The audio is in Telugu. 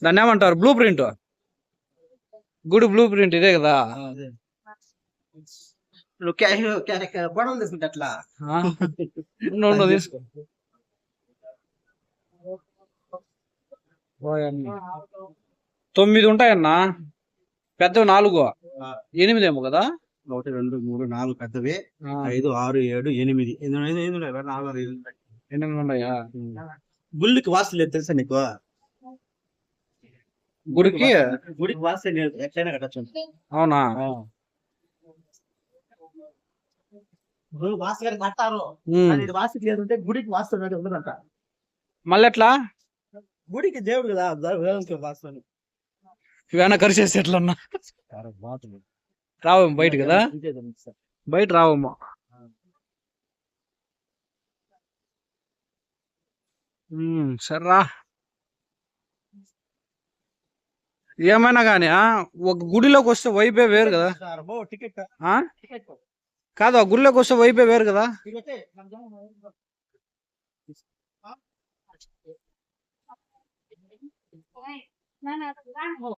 దాన్ని ఏమంటారు? Blue print. గుడి బ్లూ ప్రింట్ ఇదే కదా? గొడవలు తీసుకుంటే అట్లా తీసుకో. 9 ఉంటాయన్నా, పెద్దవి 4, 8 ఏమో కదా? 1 2 3 4 పెద్దవి, 5 6 7 8 8 ఉన్నాయా? గుళ్ళకి వాస్తు లేదు తెలుసా నీకు? గుడికి వాస్తు లేదు, ఎట్లయినా కట్టచ్చు. అవునా? వాస్తు గారు కట్టారు, వాస్తు లేదంటే గుడికి వాస్తు ఉండదంట. మళ్ళీ ఎట్లా? గుడికి దేవుడు కదా, వాస్తు ఇవేనా కరిచేసి ఎట్లన్నా రావేమో బయట కదా? బయట రావమ్మా. సర్రా, ఏమైనా కానీ ఒక గుడిలోకి వస్తే వైపే వేరు కదా? కాదు, ఆ గుడిలోకి వస్తే వైపే వేరు కదా?